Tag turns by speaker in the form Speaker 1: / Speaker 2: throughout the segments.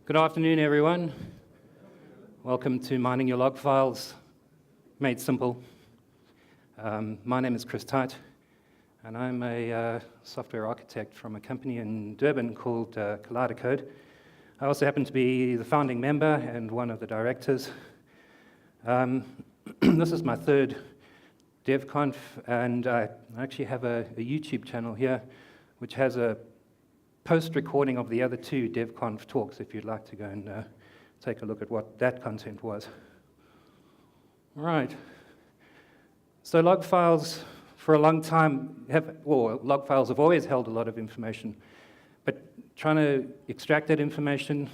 Speaker 1: Good afternoon, everyone. Welcome to Mining Your Log Files, made simple. My name is Tite, and I'm a software architect from a company in Durban called Code. I also happen to be the founding member and one of the directors. This is my third DevConf, and I actually have a YouTube channel here, which has a post-recording of the other two DevConf talks, if you'd like to go and take a look at what that content was. All right. So log files, for a long time, log files have always held a lot of information, but trying to extract that information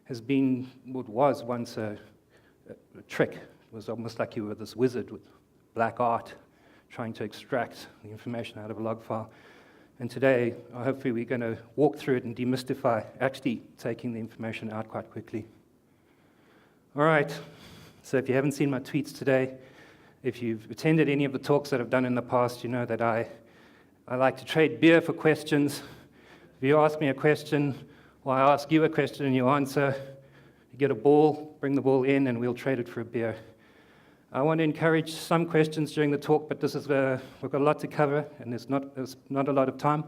Speaker 1: has been what was once a trick. It was almost like you were this wizard with black art trying to extract the information out of a log file. And today, hopefully, we're going to walk through it and demystify actually taking the information out quite quickly. All right, so if you haven't seen my tweets today, if you've attended any of the talks that I've done in the past, you know that I like to trade beer for questions. If you ask me a question, or I ask you a question and you answer, you get a ball, bring the ball in, and we'll trade it for a beer. I want to encourage some questions during the talk, but this is we've got a lot to cover, and there's not a lot of time.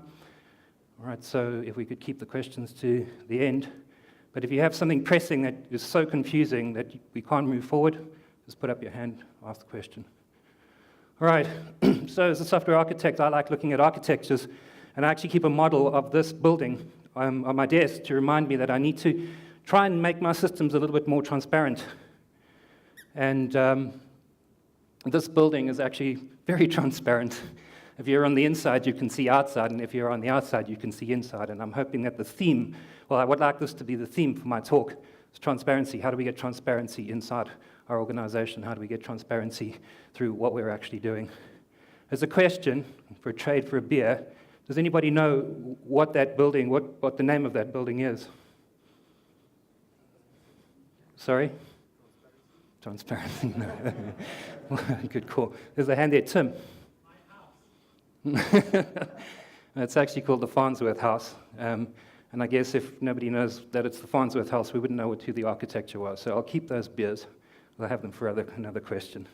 Speaker 1: All right, so if we could keep the questions to the end. But if you have something pressing that is so confusing that we can't move forward, just put up your hand, ask the question. All right, so as a software architect, I like looking at architectures, and I actually keep a model of this building on my desk to remind me that I need to try and make my systems a little bit more transparent. And this building is actually very transparent. If you're on the inside, you can see outside, and if you're on the outside, you can see inside. And I'm hoping that the theme, well, I would like this to be the theme for my talk, is transparency. How do we get transparency inside our organization? How do we get transparency through what we're actually doing? As a question for a trade for a beer, does anybody know what that building, what the name of that building is? Sorry? Transparency. No. Good call. There's a hand there, Tim. My house. It's actually called the Farnsworth House. And I guess if nobody knows that it's the Farnsworth House, we wouldn't know who the architecture was. So I'll keep those beers. I'll have them for another question.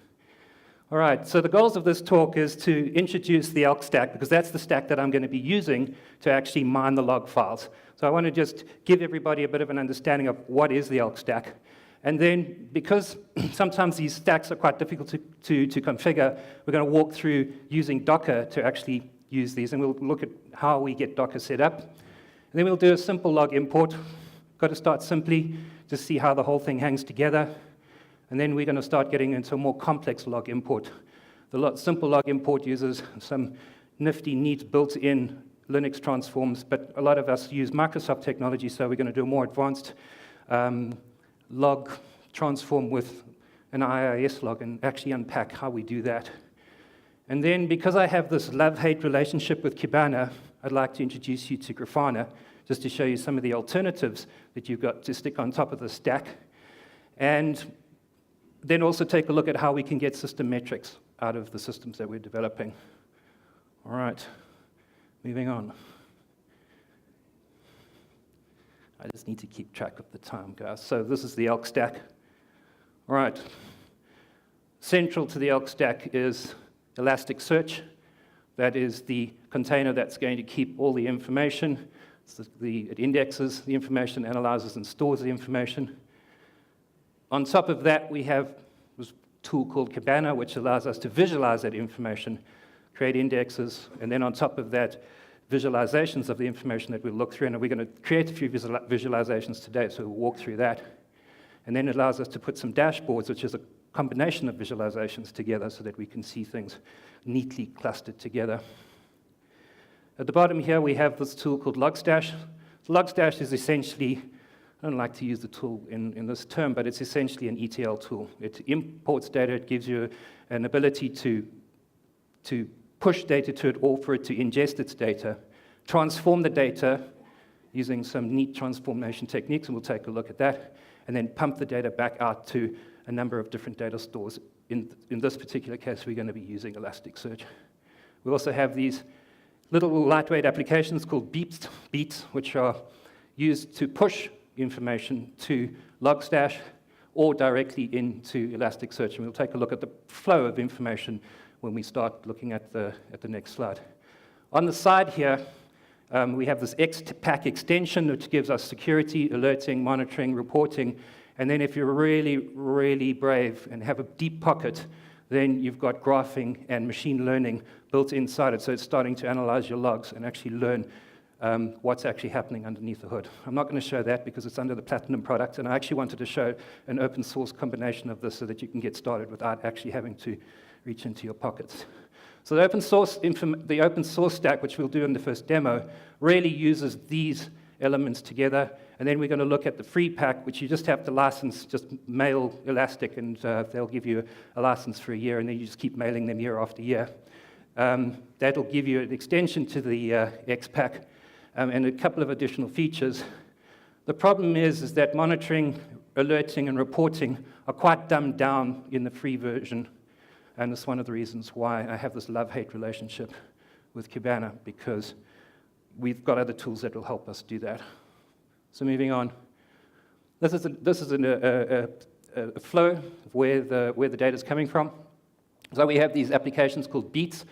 Speaker 1: All right, so the goals of this talk is to introduce the Elk Stack, because that's the stack that I'm going to be using to actually mine the log files. So I want to just give everybody a bit of an understanding of what is the Elk Stack. And then, because sometimes these stacks are quite difficult to configure, we're going to walk through using Docker to actually use these, and we'll look at how we get Docker set up. And then we'll do a simple log import. Got to start simply to see how the whole thing hangs together. And then we're going to start getting into a more complex log import. The simple log import uses some nifty, neat, built-in Linux transforms, but a lot of us use Microsoft technology, so we're going to do a more advanced log transform with an IIS log and actually unpack how we do that. And then, because I have this love-hate relationship with Kibana, I'd like to introduce you to Grafana, just to show you some of the alternatives that you've got to stick on top of the stack. And then also take a look at how we can get system metrics out of the systems that we're developing. All right, moving on. I just need to keep track of the time, guys. So this is the Elk Stack. All right. Central to the Elk Stack is Elasticsearch. That is the container that's going to keep all the information. It indexes the information, analyzes and stores the information. On top of that, we have this tool called Kibana, which allows us to visualize that information, create indexes, and then on top of that, visualizations of the information that we'll look through, and we're going to create a few visualizations today, so we'll walk through that. And then it allows us to put some dashboards, which is a combination of visualizations together so that we can see things neatly clustered together. At the bottom here, we have this tool called Logstash. Logstash is essentially, I don't like to use the tool in this term, but it's essentially an ETL tool. It imports data, it gives you an ability to push data to it or for it to ingest its data, transform the data using some neat transformation techniques, and we'll take a look at that, and then pump the data back out to a number of different data stores. In this particular case, we're going to be using Elasticsearch. We also have these little lightweight applications called beats, which are used to push information to Logstash or directly into Elasticsearch. And we'll take a look at the flow of information when we start looking at the next slide. On the side here, we have this XPack extension, which gives us security, alerting, monitoring, reporting. And then if you're really, really brave and have a deep pocket, then you've got graphing and machine learning built inside it. So it's starting to analyze your logs and actually learn what's actually happening underneath the hood. I'm not going to show that because it's under the Platinum product, and I actually wanted to show an open source combination of this so that you can get started without actually having to reach into your pockets. So the open source stack, which we'll do in the first demo, really uses these elements together, and then we're going to look at the free pack, which you just have to license, just mail Elastic, and they'll give you a license for a year, and then you just keep mailing them year after year. That'll give you an extension to the XPack, and a couple of additional features. The problem is that monitoring, alerting, and reporting are quite dumbed down in the free version, and it's one of the reasons why I have this love-hate relationship with Kibana, because we've got other tools that will help us do that. So moving on. This is a flow of where the data is coming from. So we have these applications called beats,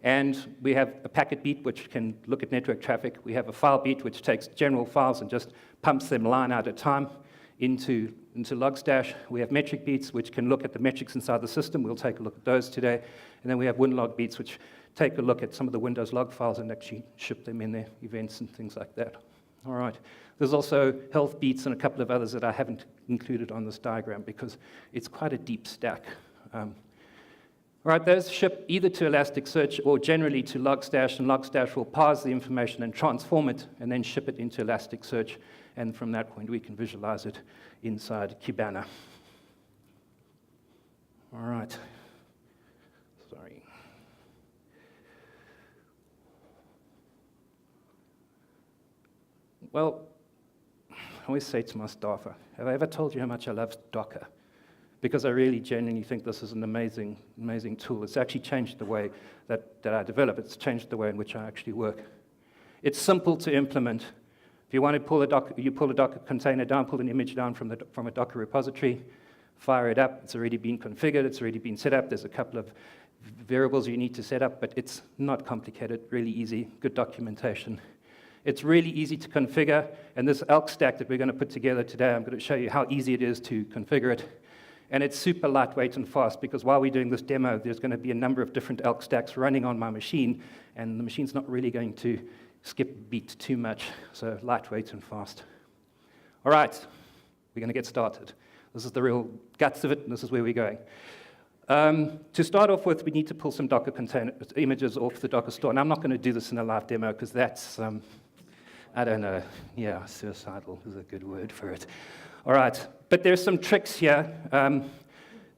Speaker 1: and we have a packet beat, which can look at network traffic. We have a file beat, which takes general files and just pumps them line at a time into Logstash. We have metric beats, which can look at the metrics inside the system. We'll take a look at those today. And then we have WinLog beats, which take a look at some of the Windows log files and actually ship them in their events and things like that. All right. There's also health beats and a couple of others that I haven't included on this diagram because it's quite a deep stack. Right, those ship either to Elasticsearch or generally to Logstash, and Logstash will parse the information and transform it and then ship it into Elasticsearch, and from that point we can visualize it inside Kibana. All right. Sorry. Well, I always say to my staff, have I ever told you how much I love Docker? Because I really genuinely think this is an amazing, amazing tool. It's actually changed the way that I develop. It's changed the way in which I actually work. It's simple to implement. If you want to pull a Docker, you pull a Docker container down, pull an image down from a Docker repository, fire it up. It's already been configured. It's already been set up. There's a couple of variables you need to set up, but it's not complicated, really easy, good documentation. It's really easy to configure, and this Elk Stack that we're going to put together today, I'm going to show you how easy it is to configure it. And it's super lightweight and fast, because while we're doing this demo, there's going to be a number of different Elk Stacks running on my machine, and the machine's not really going to skip a beat too much, so lightweight and fast. All right, we're going to get started. This is the real guts of it, and this is where we're going. To start off with, we need to pull some Docker container images off the Docker store, and I'm not going to do this in a live demo, because that's, I don't know, yeah, suicidal is a good word for it. All right, but there's some tricks here.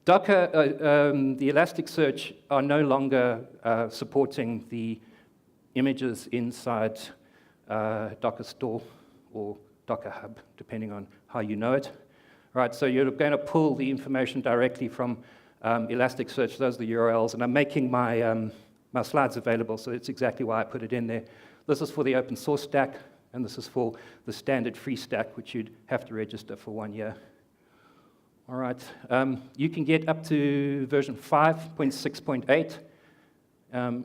Speaker 1: Docker, the Elasticsearch are no longer supporting the images inside Docker Store or Docker Hub, depending on how you know it. Right, so you're going to pull the information directly from Elasticsearch. Those are the URLs, and I'm making my slides available, so that's exactly why I put it in there. This is for the open source stack, and this is for the standard free stack, which you'd have to register for 1 year. All right, you can get up to version 5.6.8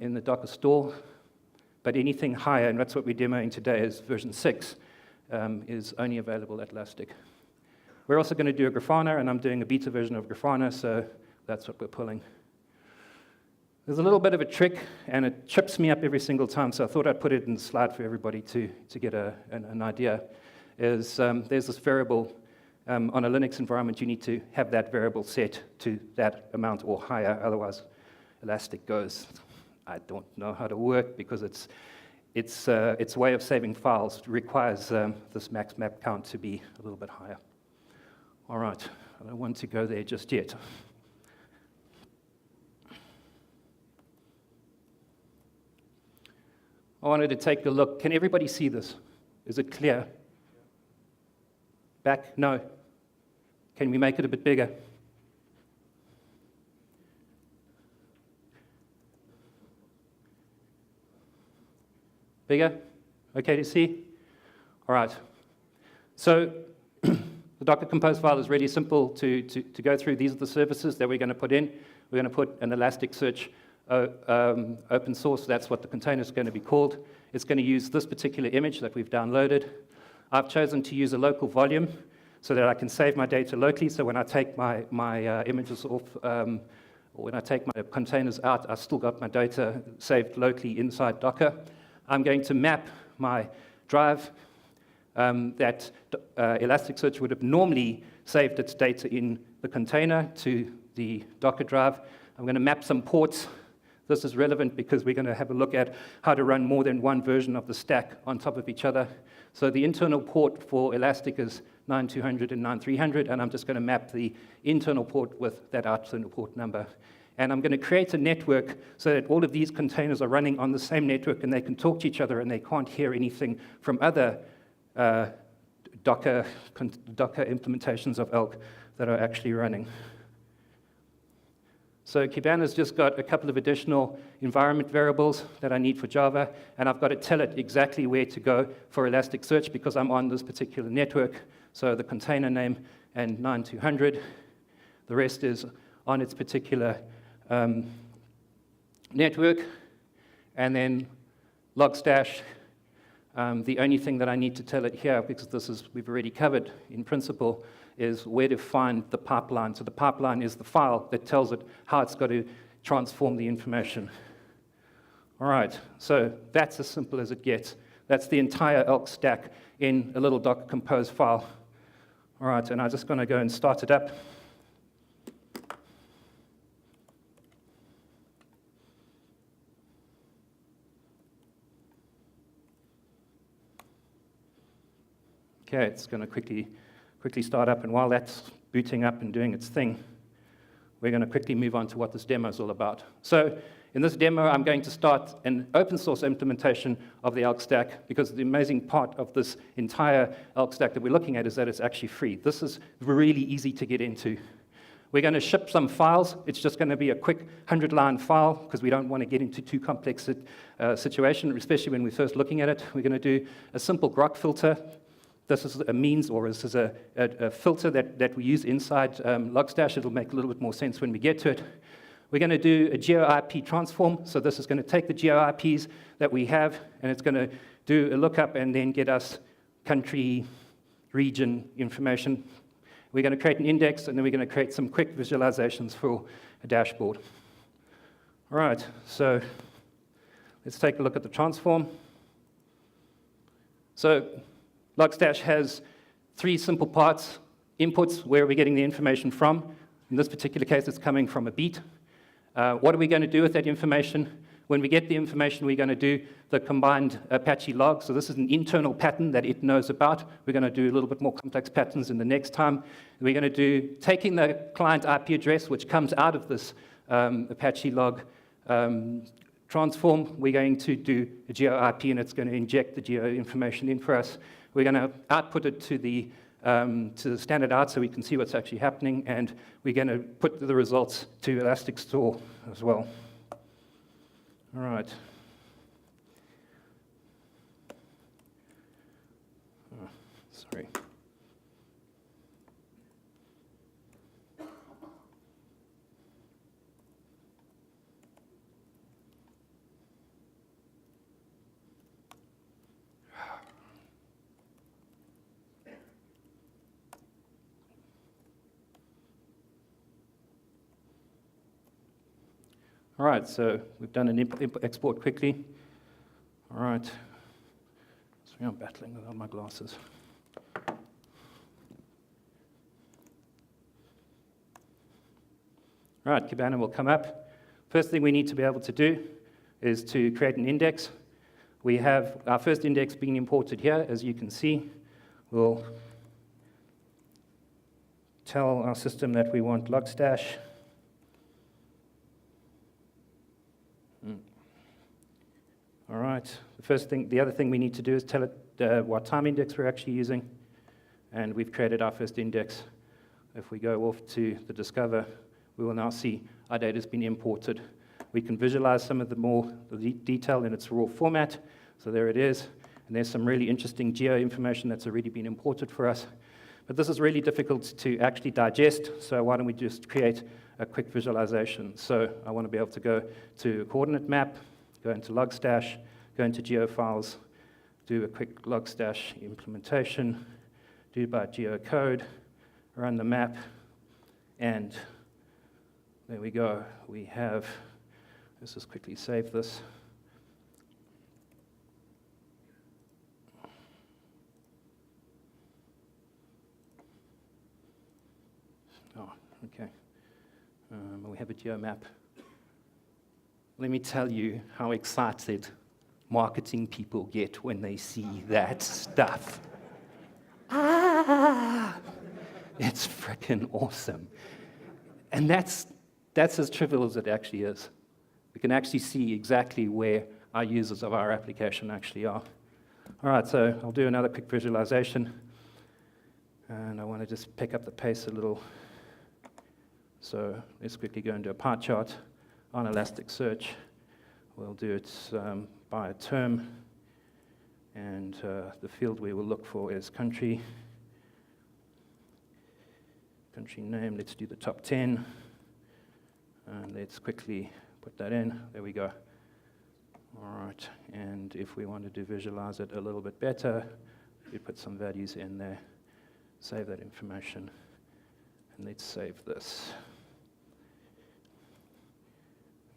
Speaker 1: in the Docker store, but anything higher, and that's what we're demoing today, is version 6, is only available at Elastic. We're also going to do a Grafana, and I'm doing a beta version of Grafana, so that's what we're pulling. There's a little bit of a trick, and it trips me up every single time, so I thought I'd put it in the slide for everybody to get an idea. There's this variable on a Linux environment. You need to have that variable set to that amount or higher, otherwise Elastic goes, I don't know how to work, because its way of saving files requires this max map count to be a little bit higher. All right, I don't want to go there just yet. I wanted to take a look. Can everybody see this? Is it clear? Back? No. Can we make it a bit bigger? Bigger? Okay to see? All right. So The Docker Compose file is really simple to go through. These are the services that we're going to put in. We're going to put an Elasticsearch open source. That's what the container is going to be called. It's going to use this particular image that we've downloaded. I've chosen to use a local volume so that I can save my data locally. So when I take my images off, or when I take my containers out, I've still got my data saved locally inside Docker. I'm going to map my drive that Elasticsearch would have normally saved its data in the container to the Docker drive. I'm going to map some ports. This is relevant because we're going to have a look at how to run more than one version of the stack on top of each other. So the internal port for Elastic is 9200 and 9300, and I'm just going to map the internal port with that external port number. And I'm going to create a network so that all of these containers are running on the same network and they can talk to each other and they can't hear anything from other Docker implementations of Elk that are actually running. So Kibana's just got a couple of additional environment variables that I need for Java, and I've got to tell it exactly where to go for Elasticsearch because I'm on this particular network. So the container name and 9200. The rest is on its particular network. And then logstash. The only thing that I need to tell it here, because this is we've already covered in principle, is where to find the pipeline. So the pipeline is the file that tells it how it's got to transform the information. All right, so that's as simple as it gets. That's the entire Elk stack in a little Docker Compose file. All right, and I'm just going to go and start it up. Okay, it's going to quickly start up, and while that's booting up and doing its thing, we're going to quickly move on to what this demo is all about. So in this demo, I'm going to start an open source implementation of the Elk stack, because the amazing part of this entire Elk stack that we're looking at is that it's actually free. This is really easy to get into. We're going to ship some files. It's just going to be a quick 100-line file, because we don't want to get into too complex situation, especially when we're first looking at it. We're going to do a simple Grog filter. This is a means, or this is a filter that we use inside Logstash. It'll make a little bit more sense when we get to it. We're going to do a geo-IP transform. So this is going to take the geo-IPs that we have, and it's going to do a lookup and then get us country, region information. We're going to create an index, and then we're going to create some quick visualizations for a dashboard. All right, so let's take a look at the transform. So Logstash has three simple parts. Inputs, where are we getting the information from? In this particular case, it's coming from a beat. What are we going to do with that information? When we get the information, we're going to do the combined Apache log. So this is an internal pattern that it knows about. We're going to do a little bit more complex patterns in the next time. We're going to do taking the client IP address, which comes out of this Apache log transform. We're going to do a geo IP, and it's going to inject the geo information in for us. We're going to output it to the standard out so we can see what's actually happening, and we're going to put the results to Elastic Store as well. All right. Oh, sorry. All right, so we've done an export quickly. All right. Sorry, I'm battling without my glasses. All right, Kibana will come up. First thing we need to be able to do is to create an index. We have our first index being imported here, as you can see. We'll tell our system that we want logstash. All right, the other thing we need to do is tell it what time index we're actually using, and we've created our first index. If we go off to the Discover, we will now see our data has been imported. We can visualize some of the detail in its raw format, so there it is, and there's some really interesting geo information that's already been imported for us. But this is really difficult to actually digest, so why don't we just create a quick visualization. So I want to be able to go to a coordinate map, go into Logstash, go into geofiles, do a quick Logstash implementation, do by geocode, run the map, and there we go. We have, let's just quickly save this. Oh, okay. We have a geomap. Let me tell you how excited marketing people get when they see that stuff. It's freaking awesome. And that's as trivial as it actually is. We can actually see exactly where our users of our application actually are. All right, so I'll do another quick visualization. And I want to just pick up the pace a little. So let's quickly go into a pie chart on Elasticsearch. We'll do it by a term. And the field we will look for is country. Country name, let's do the top 10. And let's quickly put that in. There we go. All right, and if we wanted to visualize it a little bit better, we put some values in there, save that information, and let's save this.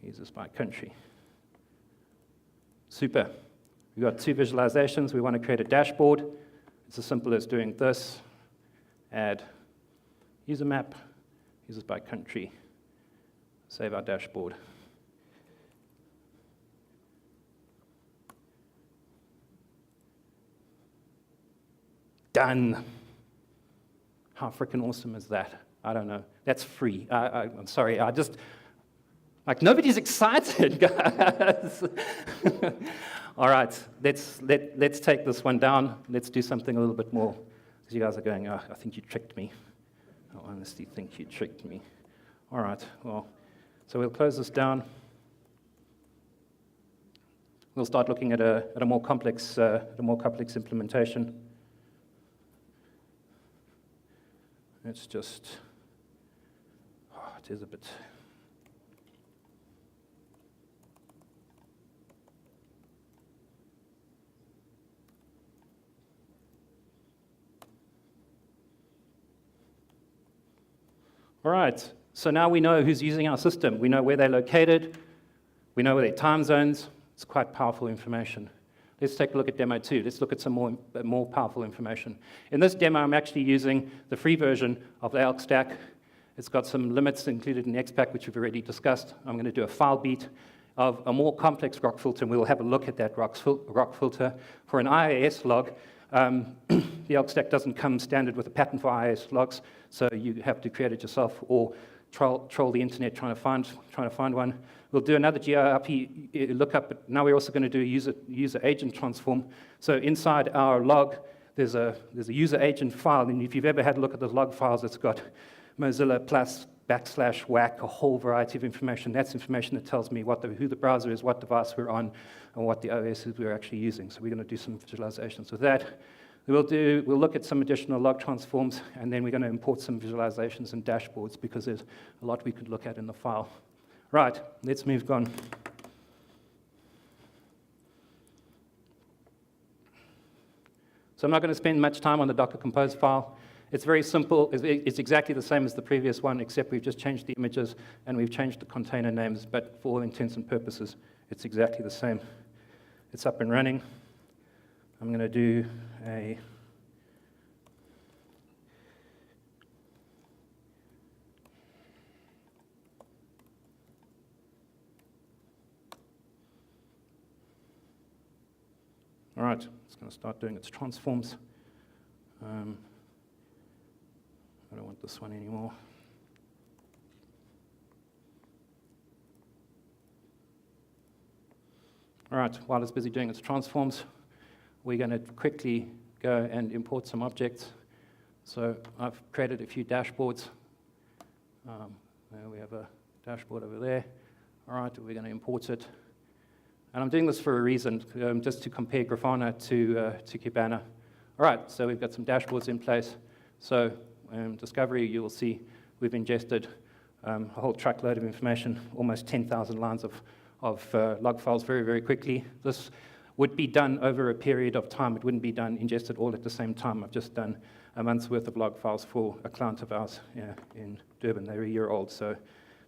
Speaker 1: Users by country. Super. We've got two visualizations. We want to create a dashboard. It's as simple as doing this, add user map, users by country, save our dashboard. Done. How freaking awesome is that? I don't know. That's free. I'm sorry. Like, nobody's excited, guys. All right, let's take this one down. Let's do something a little bit more. Because you guys are going, oh, I think you tricked me. I honestly think you tricked me. All right, well, so we'll close this down. We'll start looking at a more complex implementation. It's just, it is a bit. All right, so now we know who's using our system. We know where they're located. We know their time zones. It's quite powerful information. Let's take a look at demo 2. Let's look at some more powerful information. In this demo, I'm actually using the free version of the Elk Stack. It's got some limits included in the XPack, which we've already discussed. I'm going to do a file beat of a more complex Grog filter, and we'll have a look at that Grog filter. For an IIS log, the Elk Stack doesn't come standard with a pattern for IIS logs, so you have to create it yourself or troll the internet trying to find one. We'll do another GRP lookup, but now we're also going to do a user agent transform. So inside our log, there's a user agent file, and if you've ever had a look at those log files, it's got Mozilla plus /whack, a whole variety of information. That's information that tells me who the browser is, what device we're on, and what the OS is we're actually using. So we're going to do some visualizations with that. We'll look at some additional log transforms, and then we're going to import some visualizations and dashboards because there's a lot we could look at in the file. Right, let's move on. So I'm not going to spend much time on the Docker Compose file. It's very simple. It's exactly the same as the previous one, except we've just changed the images and we've changed the container names, but for all intents and purposes, it's exactly the same. It's up and running. I'm going to do a all right, it's going to start doing its transforms. I don't want this one anymore. All right, while it's busy doing its transforms, we're going to quickly go and import some objects. So I've created a few dashboards. There we have a dashboard over there. All right, we're going to import it. And I'm doing this for a reason, just to compare Grafana to Kibana. All right, so we've got some dashboards in place. So discovery, you will see we've ingested a whole truckload of information, almost 10,000 lines of log files very, very quickly. This would be done over a period of time. It wouldn't be done ingested all at the same time. I've just done a month's worth of log files for a client of ours in Durban. They're a year old, so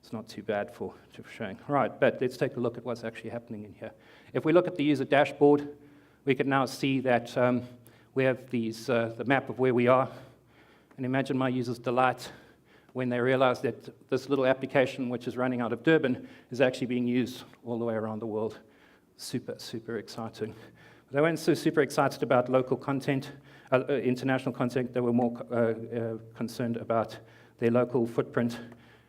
Speaker 1: it's not too bad for showing. All right, but let's take a look at what's actually happening in here. If we look at the user dashboard, we can now see that we have the map of where we are. And imagine my users' delight when they realize that this little application, which is running out of Durban, is actually being used all the way around the world. Super, super exciting. But they weren't so super excited about local content, international content. They were more concerned about their local footprint.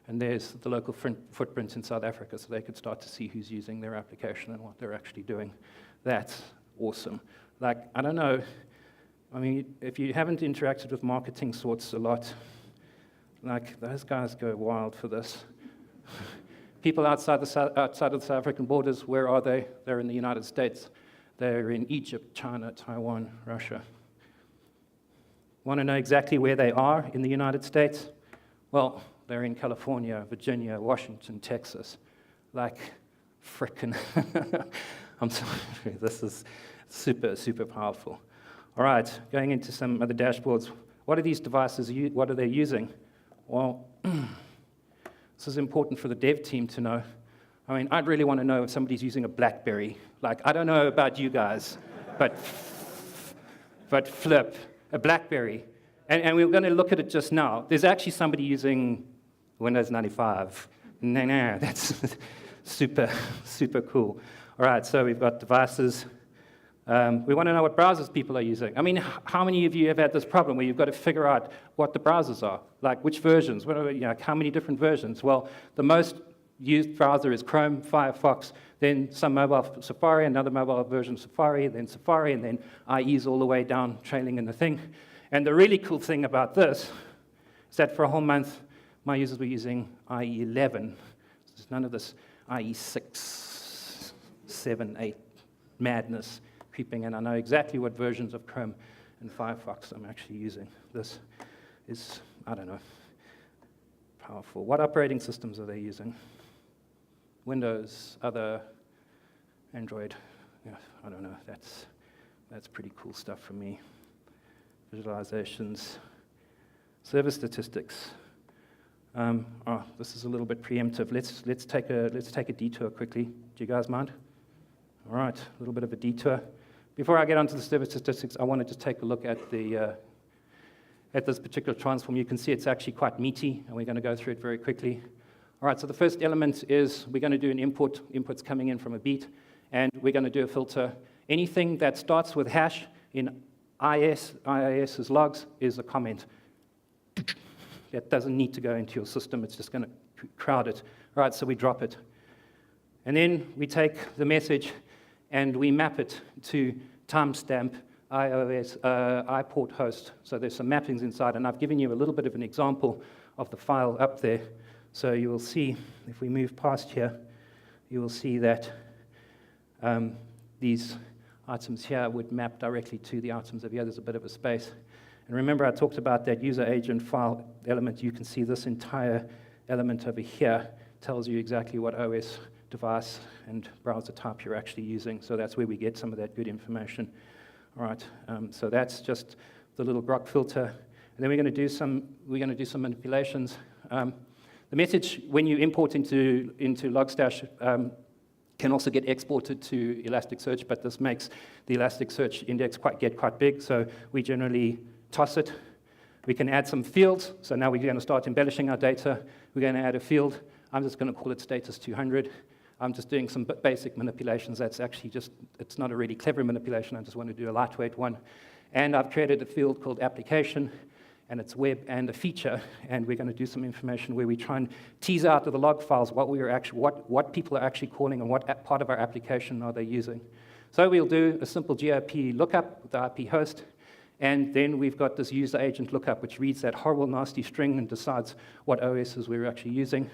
Speaker 1: And there's the local footprint in South Africa, so they could start to see who's using their application and what they're actually doing. That's awesome. Like, I don't know, I mean, if you haven't interacted with marketing sorts a lot, like, those guys go wild for this. People outside of the South African borders, where are they? They're in the United States. They're in Egypt, China, Taiwan, Russia. Want to know exactly where they are in the United States? Well, they're in California, Virginia, Washington, Texas. Like, frickin'. I'm sorry, this is super, super powerful. All right, going into some other dashboards. What are these devices, what are they using? Well, this is important for the dev team to know. I mean, I'd really want to know if somebody's using a BlackBerry. Like, I don't know about you guys, but flip, a BlackBerry. And we're going to look at it just now. There's actually somebody using Windows 95. No, that's super, super cool. All right, so we've got devices. We want to know what browsers people are using. I mean, how many of you have had this problem where you've got to figure out what the browsers are? Like, which versions? How many different versions? Well, the most used browser is Chrome, Firefox, then some mobile Safari, another mobile version of Safari, and then IE's all the way down, trailing in the thing. And the really cool thing about this is that for a whole month, my users were using IE 11. So there's none of this IE 6, 7, 8 madness creeping in. I know exactly what versions of Chrome and Firefox I'm actually using. This is, I don't know, powerful. What operating systems are they using? Windows, other, Android. Yeah, I don't know. That's pretty cool stuff for me. Visualizations, service statistics. This is a little bit preemptive. Let's take a detour quickly. Do you guys mind? All right, a little bit of a detour. Before I get onto the service statistics, I want to just take a look at this particular transform. You can see it's actually quite meaty, and we're going to go through it very quickly. All right, so the first element is we're going to do an input. Input's coming in from a beat, and we're going to do a filter. Anything that starts with hash in IIS's logs is a comment. That doesn't need to go into your system. It's just going to crowd it. All right, so we drop it. And then we take the message and we map it to timestamp iOS iPort host. So there's some mappings inside, and I've given you a little bit of an example of the file up there. So you will see, if we move past here, you will see that these items here would map directly to the items over here. There's a bit of a space. And remember, I talked about that user agent file element. You can see this entire element over here tells you exactly what OS device and browser type you're actually using. So that's where we get some of that good information. All right, so that's just the little Grog filter. And then we're going to do some manipulations. The message, when you import into Logstash, can also get exported to Elasticsearch, but this makes the Elasticsearch index get quite big, so we generally toss it. We can add some fields, so now we're going to start embellishing our data. We're going to add a field. I'm just going to call it status 200. I'm just doing some basic manipulations. That's actually just, it's not a really clever manipulation. I just want to do a lightweight one. And I've created a field called application, and it's web and a feature, and we're going to do some information where we try and tease out of the log files what people are actually calling and what part of our application are they using. So we'll do a simple GRP lookup with the IP host, and then we've got this user agent lookup, which reads that horrible, nasty string and decides what OSs we're actually using.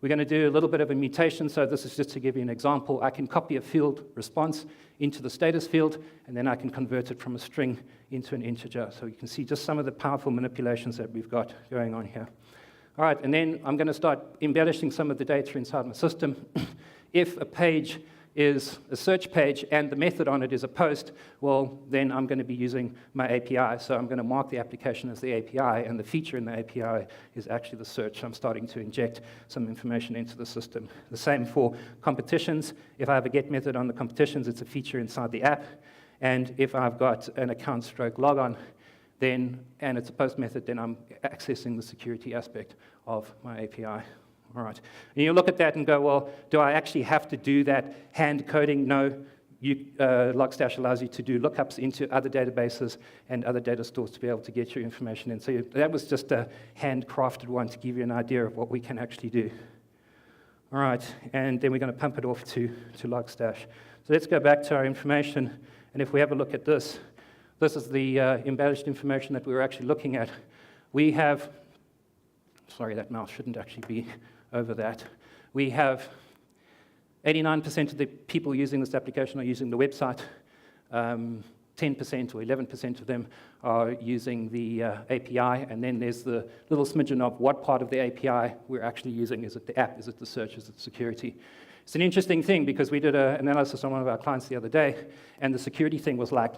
Speaker 1: We're going to do a little bit of a mutation, so this is just to give you an example. I can copy a field response into the status field, and then I can convert it from a string into an integer. So you can see just some of the powerful manipulations that we've got going on here. All right, and then I'm going to start embellishing some of the data inside my system. If a page is a search page and the method on it is a post, well, then I'm going to be using my API. So I'm going to mark the application as the API, and the feature in the API is actually the search. I'm starting to inject some information into the system. The same for competitions. If I have a get method on the competitions, it's a feature inside the app. And if I've got an account stroke logon, then, and it's a post method, then I'm accessing the security aspect of my API. All right. And you look at that and go, well, do I actually have to do that hand coding? No. Logstash allows you to do lookups into other databases and other data stores to be able to get your information in. So that was just a handcrafted one to give you an idea of what we can actually do. All right. And then we're going to pump it off to Logstash. So let's go back to our information. And if we have a look at this, this is the embellished information that we were actually looking at. We have, sorry, that mouse shouldn't actually be over that. We have 89% of the people using this application are using the website. 10% or 11% of them are using the API, and then there's the little smidgen of what part of the API we're actually using. Is it the app? Is it the search? Is it security? It's an interesting thing because we did an analysis on one of our clients the other day, and the security thing was like,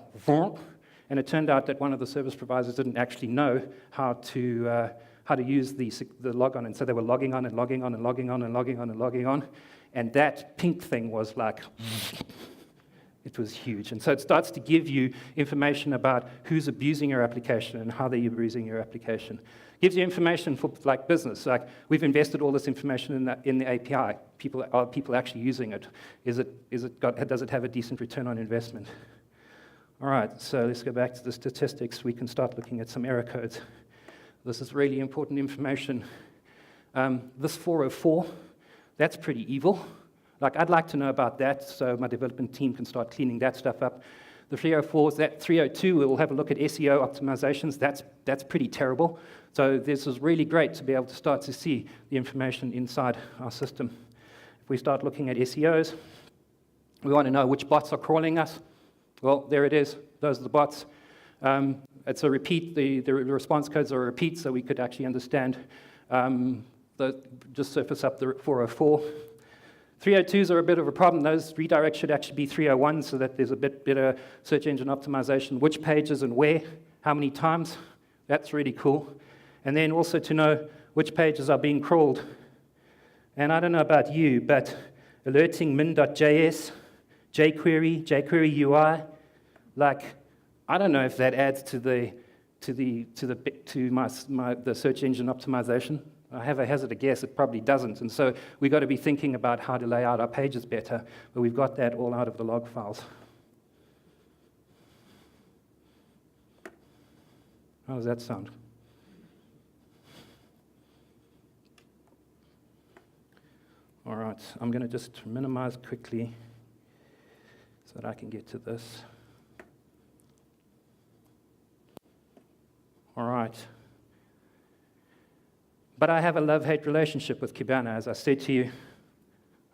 Speaker 1: and it turned out that one of the service providers didn't actually know how to use the logon, and so they were logging on and logging on and logging on and logging on and logging on, and that pink thing was like, it was huge. And so it starts to give you information about who's abusing your application and how they're abusing your application. Gives you information for like business, like we've invested all this information in the API. Are people actually using it? Does it have a decent return on investment? All right, so let's go back to the statistics. We can start looking at some error codes. This is really important information. This 404, that's pretty evil. Like, I'd like to know about that so my development team can start cleaning that stuff up. The 304 is that 302, we'll have a look at SEO optimizations. That's pretty terrible. So this is really great to be able to start to see the information inside our system. If we start looking at SEOs, we want to know which bots are crawling us. Well, there it is. Those are the bots. It's a repeat. The response codes are a repeat, so we could actually understand. Just surface up the 404. 302s are a bit of a problem. Those redirects should actually be 301 so that there's a bit better search engine optimization. Which pages and where, how many times. That's really cool. And then also to know which pages are being crawled. And I don't know about you, but alerting min.js, jQuery, jQuery UI, like, I don't know if that adds to the search engine optimization. I have a hazard a guess, it probably doesn't. And so we've got to be thinking about how to lay out our pages better, but we've got that all out of the log files. How does that sound? All right, I'm going to just minimize quickly so that I can get to this. All right. But I have a love-hate relationship with Kibana, as I said to you.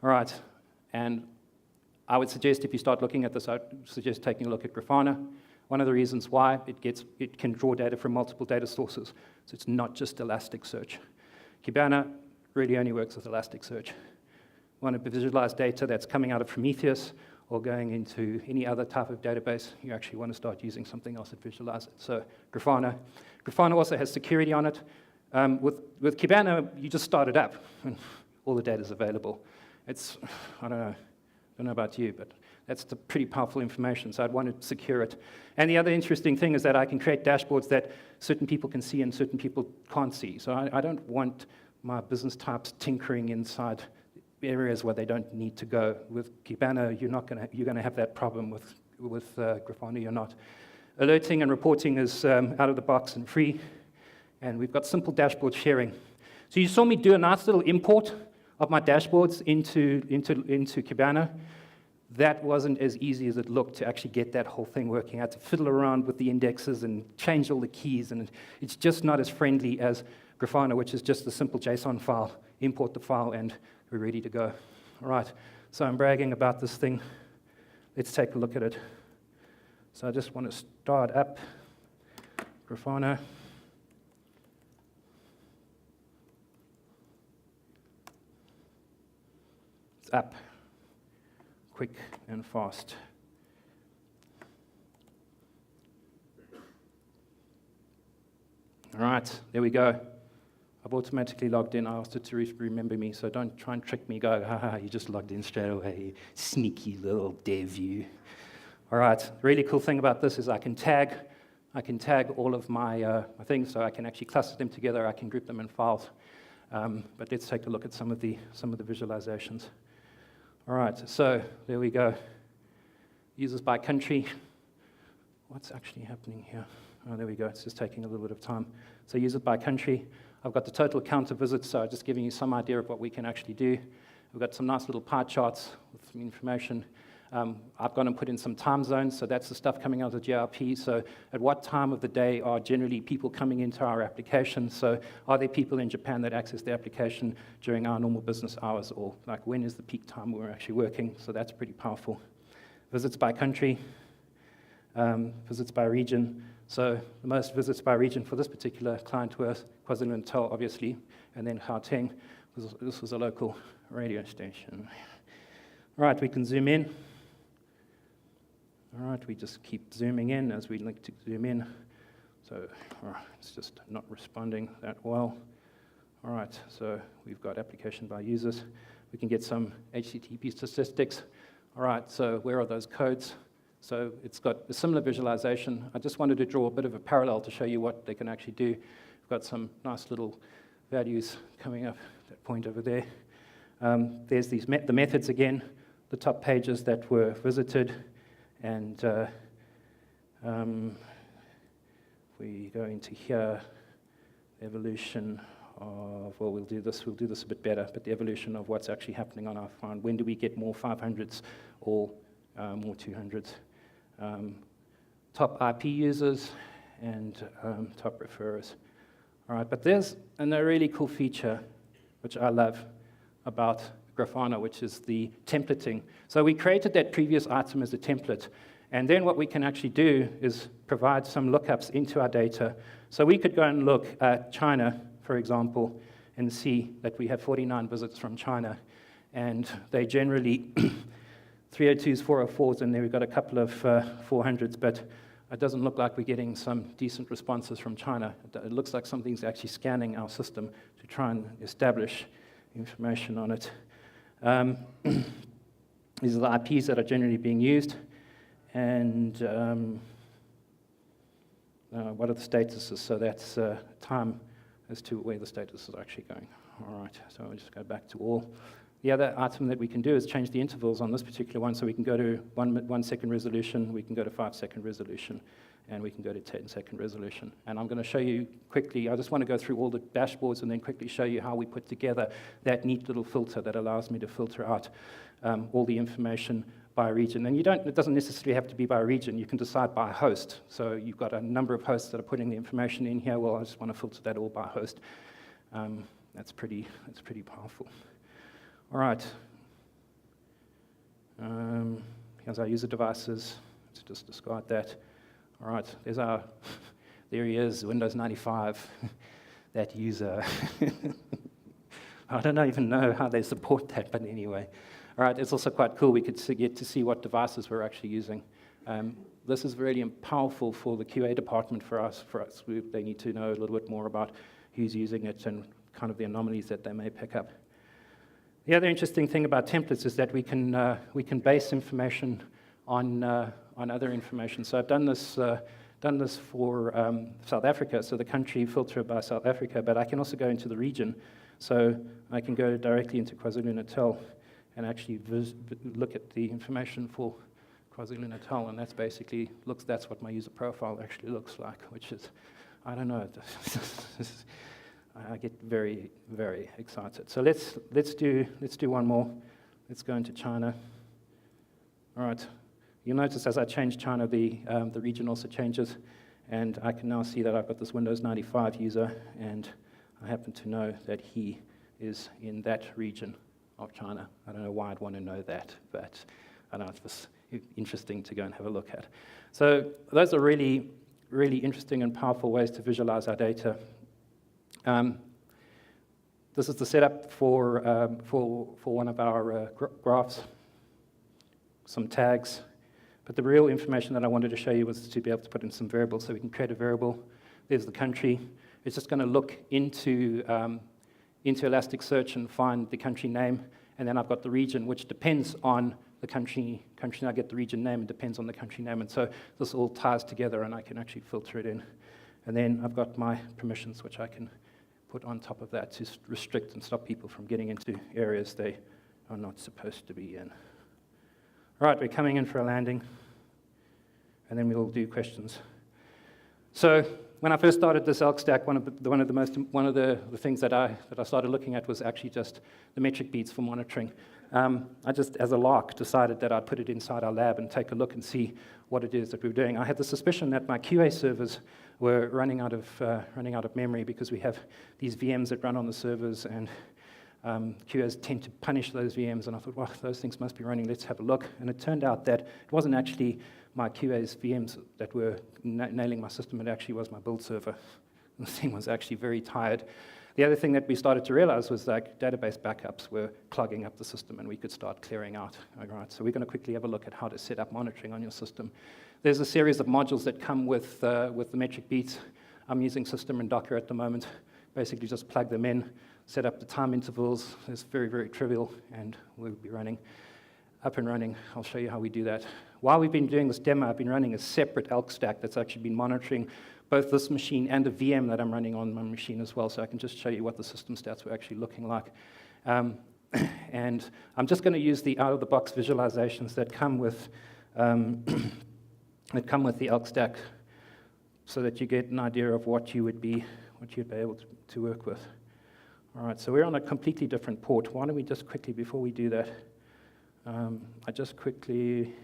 Speaker 1: All right, and I would suggest if you start looking at this, I would suggest taking a look at Grafana. One of the reasons why it can draw data from multiple data sources, so it's not just Elasticsearch. Kibana really only works with Elasticsearch. Want to visualize data that's coming out of Prometheus or going into any other type of database, you actually want to start using something else that visualizes it. So Grafana. Grafana also has security on it. With Kibana, you just start it up, and all the data is available. It's, I don't know about you, but that's the pretty powerful information, so I'd want to secure it. And the other interesting thing is that I can create dashboards that certain people can see and certain people can't see. So I don't want my business types tinkering inside areas where they don't need to go. With Kibana, you're going to have that problem. With Grafana, you're not. Alerting and reporting is out of the box and free. And we've got simple dashboard sharing. So you saw me do a nice little import of my dashboards into Kibana. that wasn't as easy as it looked to actually get that whole thing working. I had to fiddle around with the indexes and change all the keys, and it's just not as friendly as Grafana, which is just a simple JSON file. Import the file, and we're ready to go. All right, so I'm bragging about this thing. Let's take a look at it. So I just want to start up Grafana. It's up. Quick and fast. All right, there we go. I've automatically logged in. I asked it to remember me, so don't try and trick me. Go, haha, you just logged in straight away. Sneaky little dev you. All right, the really cool thing about this is I can tag all of my things, so I can actually cluster them together. I can group them in files. But let's take a look at some of the visualizations. All right, so there we go. Users by country. What's actually happening here? Oh, there we go. It's just taking a little bit of time. So users by country. I've got the total count of visits, so just giving you some idea of what we can actually do. We've got some nice little pie charts with some information. I've gone and put in some time zones, so that's the stuff coming out of GRP. So at what time of the day are generally people coming into our application? So are there people in Japan that access the application during our normal business hours, or like when is the peak time we're actually working? So that's pretty powerful. Visits by country, visits by region. So the most visits by region for this particular client were KwaZulu-Natal, obviously, and then Gauteng. This was a local radio station. All right, we can zoom in. All right, we just keep zooming in as we like to zoom in. So all right, it's just not responding that well. All right, so we've got application by users. We can get some HTTP statistics. All right, so where are those codes? So it's got a similar visualization. I just wanted to draw a bit of a parallel to show you what they can actually do. We've got some nice little values coming up at that point over there. There's the methods again, the top pages that were visited, and we go into here, the evolution of, well, we'll do this a bit better, but the evolution of what's actually happening on our phone. When do we get more 500s or more 200s? Top IP users and top referrers. All right, but there's a really cool feature, which I love, about Grafana, which is the templating. So we created that previous item as a template, and then what we can actually do is provide some lookups into our data. So we could go and look at China, for example, and see that we have 49 visits from China, and they generally 302s, 404s, and then we've got a couple of 400s, but it doesn't look like we're getting some decent responses from China. It looks like something's actually scanning our system to try and establish information on it. These are the IPs that are generally being used, and what are the statuses? So that's time as to where the status is actually going. All right, so I'll just go back to all. The other item that we can do is change the intervals on this particular one, so we can go to 1 second resolution, we can go to 5 second resolution, and we can go to 10 second resolution. And I'm going to show you quickly, I just want to go through all the dashboards and then quickly show you how we put together that neat little filter that allows me to filter out all the information by region. And it doesn't necessarily have to be by region, you can decide by host. So you've got a number of hosts that are putting the information in here. Well, I just want to filter that all by host. That's pretty powerful. All right, here's our user devices. Let's just discard that. All right, there he is, Windows 95, that user. I don't even know how they support that, but anyway. All right, it's also quite cool. We could get to see what devices we're actually using. This is really powerful for the QA department for us. They need to know a little bit more about who's using it and kind of the anomalies that they may pick up. The other interesting thing about templates is that we can base information on other information. So I've done this for South Africa, so the country filter by South Africa, but I can also go into the region. So I can go directly into KwaZulu-Natal and actually look at the information for KwaZulu-Natal, and that's what my user profile actually looks like, which is, I don't know. I get very, very excited. So let's do one more. Let's go into China. All right. You'll notice as I change China, the region also changes, and I can now see that I've got this Windows 95 user, and I happen to know that he is in that region of China. I don't know why I'd want to know that, but I know it's just interesting to go and have a look at. So those are really, really interesting and powerful ways to visualize our data. This is the setup for one of our graphs, some tags. But the real information that I wanted to show you was to be able to put in some variables. So we can create a variable. There's the country. It's just going to look into Elasticsearch and find the country name. And then I've got the region, which depends on the country. I get the region name, and depends on the country name. And so this all ties together, and I can actually filter it in. And then I've got my permissions, which I can put on top of that to restrict and stop people from getting into areas they are not supposed to be in. All right, we're coming in for a landing, and then we'll do questions. So when I first started this Elk Stack, one of the things that I started looking at was actually just the metric beats for monitoring. I just, as a lark, decided that I'd put it inside our lab and take a look and see what it is that we were doing. I had the suspicion that my QA servers were running out of memory because we have these VMs that run on the servers, and QAs tend to punish those VMs, and I thought, well, those things must be running, let's have a look. And it turned out that it wasn't actually my QA's VMs that were nailing my system, it actually was my build server. The thing was actually very tired. The other thing that we started to realize was that database backups were clogging up the system, and we could start clearing out. All right, so we're going to quickly have a look at how to set up monitoring on your system. There's a series of modules that come with the metric beats. I'm using System and Docker at the moment. Basically just plug them in, set up the time intervals. It's very, very trivial, and we'll be up and running. I'll show you how we do that. While we've been doing this demo, I've been running a separate Elk Stack that's actually been monitoring both this machine and the VM that I'm running on my machine as well, so I can just show you what the system stats were actually looking like. And I'm just going to use the out-of-the-box visualizations that come with the Elk Stack, so that you get an idea of what you'd be able to work with. All right, so we're on a completely different port. Why don't we just quickly, before we do that, I just quickly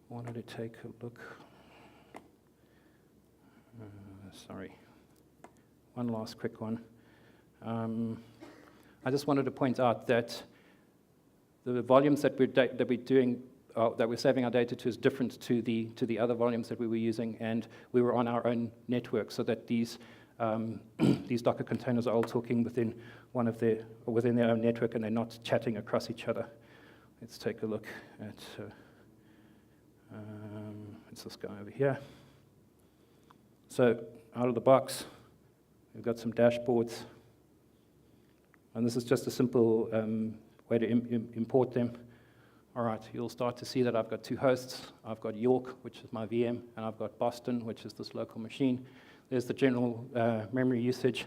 Speaker 1: wanted to take a look. Sorry, one last quick one. I just wanted to point out that the volumes that we're saving our data to is different to the other volumes that we were using, and we were on our own network, so that these Docker containers are all talking within their own network, and they're not chatting across each other. Let's take a look at it's this guy over here. So out of the box, we've got some dashboards, and this is just a simple way to import them. All right, you'll start to see that I've got two hosts. I've got York, which is my VM, and I've got Boston, which is this local machine. There's the general memory usage,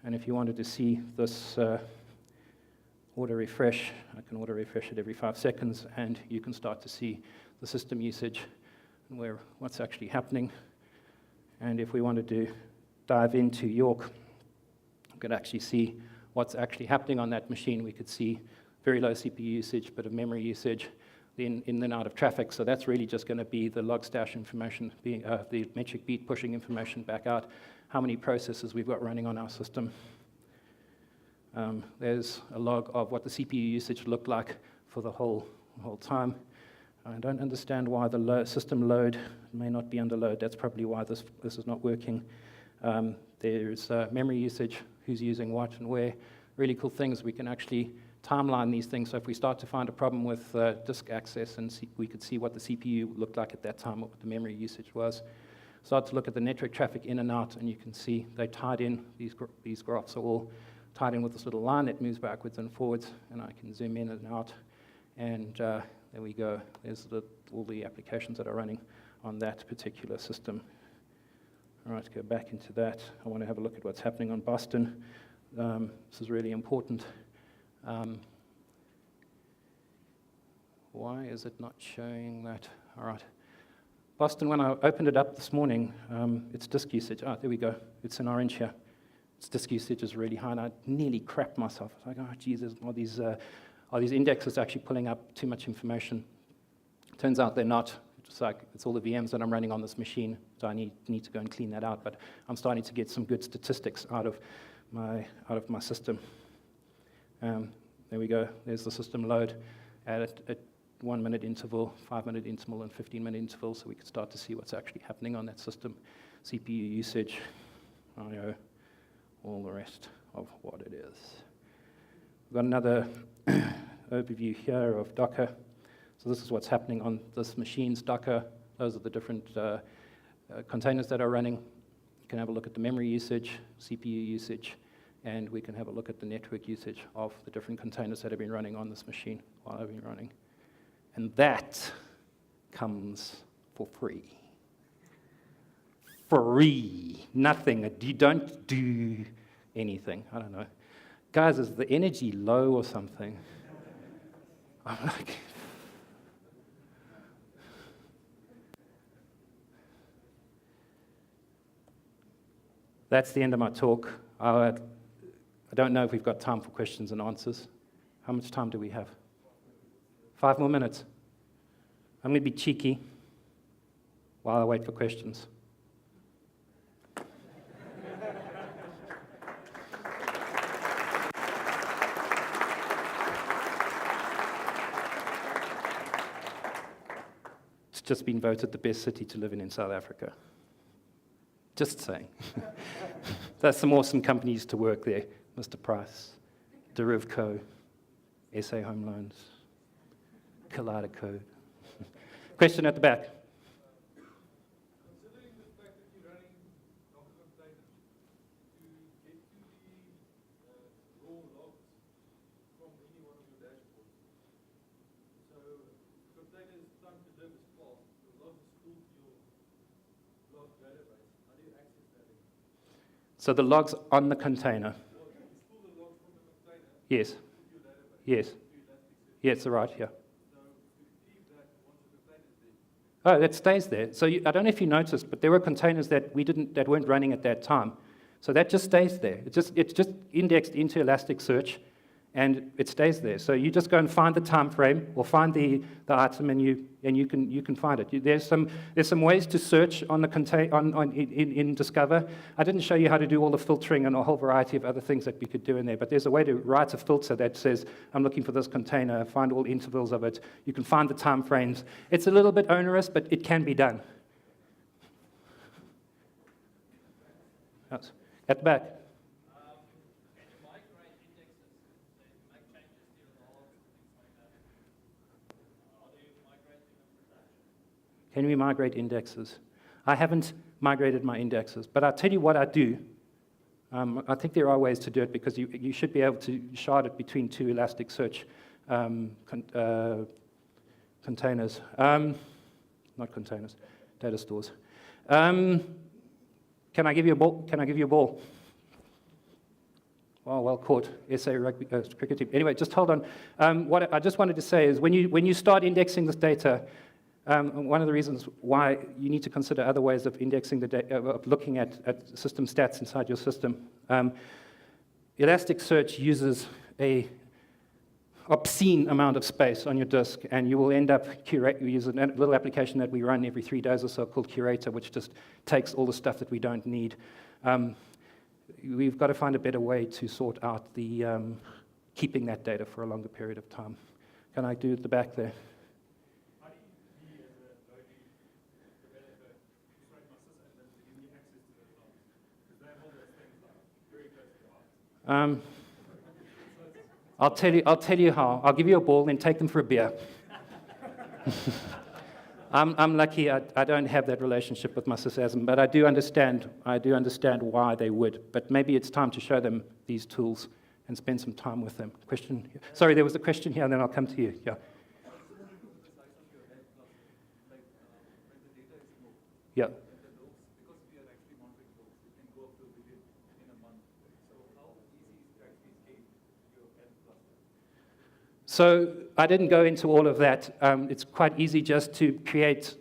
Speaker 1: and if you wanted to see this auto refresh, I can auto refresh it every 5 seconds, and you can start to see the system usage and what's actually happening. And if we wanted to dive into York, we could actually see what's actually happening on that machine. We could see very low CPU usage, bit of memory usage, in and out of traffic. So that's really just going to be the log stash information, the metric beat pushing information back out, how many processes we've got running on our system. There's a log of what the CPU usage looked like for the whole time. I don't understand why the system load may not be under load. That's probably why this is not working. There's memory usage, who's using what and where. Really cool things. We can actually timeline these things. So if we start to find a problem with disk access, and we could see what the CPU looked like at that time, what the memory usage was. Start to look at the network traffic in and out, and you can see they tied in. These graphs are all tied in with this little line that moves backwards and forwards, and I can zoom in and out, and there we go. There's all the applications that are running on that particular system. All right, go back into that. I want to have a look at what's happening on Boston. This is really important. Why is it not showing that? All right. Boston, when I opened it up this morning, its disk usage, there we go. It's in orange here. Its disk usage is really high, and I nearly crapped myself. I was like, oh, Jesus, are these indexes actually pulling up too much information? Turns out they're not. It's all the VMs that I'm running on this machine, so I need to go and clean that out. But I'm starting to get some good statistics out of my system. There we go. There's the system load at 1 minute interval, 5 minute interval, and 15-minute interval, so we can start to see what's actually happening on that system. CPU usage, I/O, all the rest of what it is. We've got another overview here of Docker. So this is what's happening on this machine's Docker. Those are the different containers that are running. You can have a look at the memory usage, CPU usage, and we can have a look at the network usage of the different containers that have been running on this machine while I've been running. And that comes for free. Free. Nothing. You don't do anything. I don't know. Guys, is the energy low or something? I'm like... That's the end of my talk. I don't know if we've got time for questions and answers. How much time do we have? 5 more minutes. I'm going to be cheeky while I wait for questions. It's just been voted the best city to live in South Africa. Just saying. There's some awesome companies to work there. Mr. Price, Derivco, SA Home Loans, Kaleido. Question at the back.
Speaker 2: Considering the fact that you're running Docker containers, to get to the raw logs from any one of your dashboards. So containers time to live is fast. The logs is stored to your log database. How do you access that again?
Speaker 1: So the logs on the container.
Speaker 2: Well, you pull the logs from the container
Speaker 1: Yes.
Speaker 2: to your database.
Speaker 1: Yes.
Speaker 2: To Elasticsearch.
Speaker 1: Yes, right, yeah.
Speaker 2: So to retrieve that once the container's there.
Speaker 1: Oh, that stays there. So I don't know if you noticed, but there were containers that weren't running at that time. So that just stays there. It's just indexed into Elasticsearch, and it stays there. So you just go and find the time frame or find the item, and you can find it. There's some ways to search on the in Discover. I didn't show you how to do all the filtering and a whole variety of other things that we could do in there, but there's a way to write a filter that says, I'm looking for this container, find all intervals of it. You can find the time frames. It's a little bit onerous, but it can be done. Yes. At the back. Can we migrate indexes? I haven't migrated my indexes, but I'll tell you what I do. I think there are ways to do it because you should be able to shard it between two Elasticsearch containers. Not containers, data stores. Can I give you a ball? Can I give you a ball? Oh, well caught. SA rugby cricket team. Anyway, just hold on. What I just wanted to say is when you start indexing this data, one of the reasons why you need to consider other ways of indexing the data, of looking at system stats inside your system. Elasticsearch uses a obscene amount of space on your disk, and you will end up using a little application that we run every 3 days or so called Curator, which just takes all the stuff that we don't need. We've got to find a better way to sort out the keeping that data for a longer period of time. Can I do at the back there? I'll tell you how. I'll give you a ball and take them for a beer. I'm lucky I don't have that relationship with my sysadmin, but I do understand why they would. But maybe it's time to show them these tools and spend some time with them. Question? Sorry, there was a question here, and then I'll come to you. Yeah. Yeah. So I didn't go into all of that. It's quite easy just to create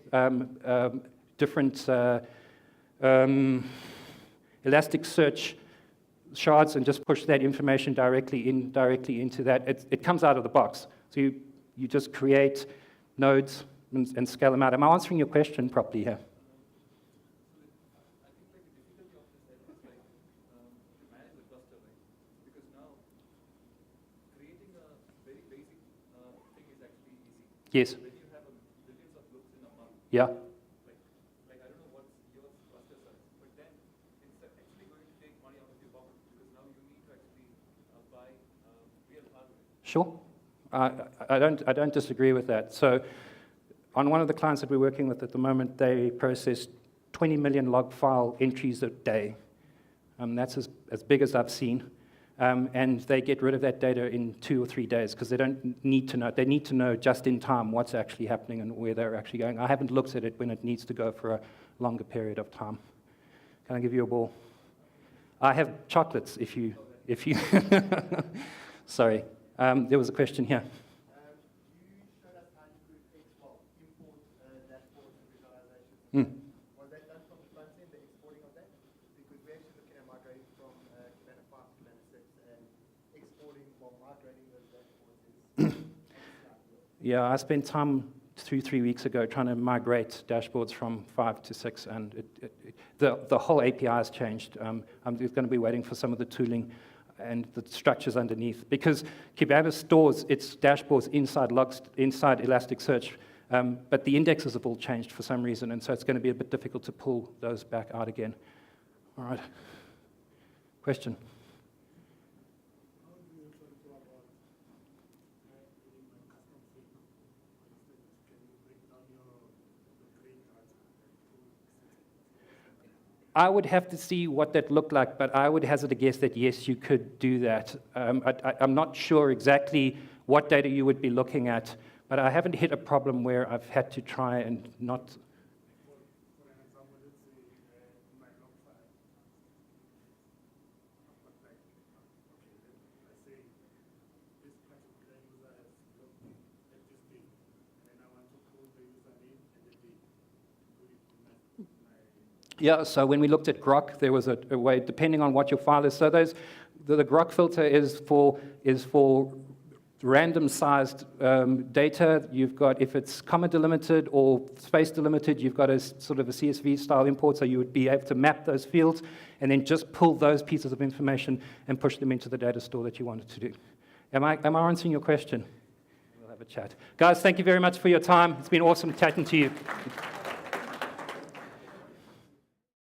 Speaker 1: different Elasticsearch shards and just push that information directly into that. It comes out of the box. So you just create nodes, and scale them out. Am I answering your question properly here?
Speaker 2: I think like the difficulty of this is like to manage the cluster, right? Because now creating a very basic thing is actually easy.
Speaker 1: Yes.
Speaker 2: When you have billions of loops in a month,
Speaker 1: Yeah.
Speaker 2: like I don't know what's your cluster size, but then it's actually going to take money out of your pocket because now you need to actually buy real hardware.
Speaker 1: Sure. I don't disagree with that. So on one of the clients that we're working with at the moment, they process 20 million log file entries a day. That's as big as I've seen. And they get rid of that data in 2 or 3 days because they don't need to know. They need to know just in time what's actually happening and where they're actually going. I haven't looked at it when it needs to go for a longer period of time. Can I give you a ball? I have chocolates if you sorry. There was a question here.
Speaker 3: You showed us how you could import dashboards and visualizations. Was that done from the front end, the exporting of that? Because we're actually looking at migrating from Cabana 5 to Cabana 6 and exporting while migrating those dashboards is
Speaker 1: Yeah, I spent time 2-3 weeks ago trying to migrate dashboards from 5 to 6, and the whole API has changed. I'm just going to be waiting for some of the tooling and the structures underneath, because Kibana stores its dashboards inside Elasticsearch, but the indexes have all changed for some reason, and so it's going to be a bit difficult to pull those back out again. All right. Question?
Speaker 4: How do you sort of go about creating a custom thing? For instance, can you break down your green cards?
Speaker 1: I would have to see what that looked like, but I would hazard a guess that yes, you could do that. I'm not sure exactly what data you would be looking at, but I haven't hit a problem where I've had to try and not.
Speaker 4: For an example, let's say in my log file, but like, okay, let's say this particular user has logged in at this date, and then I want to pull the username and the date to put it in my
Speaker 1: Yeah, so when we looked at Grog, there was a way, depending on what your file is. So the Grog filter is for random-sized data. You've got, if it's comma delimited or space delimited, you've got a sort of a CSV-style import, so you would be able to map those fields and then just pull those pieces of information and push them into the data store that you wanted to do. Am I answering your question? We'll have a chat. Guys, thank you very much for your time. It's been awesome chatting to you.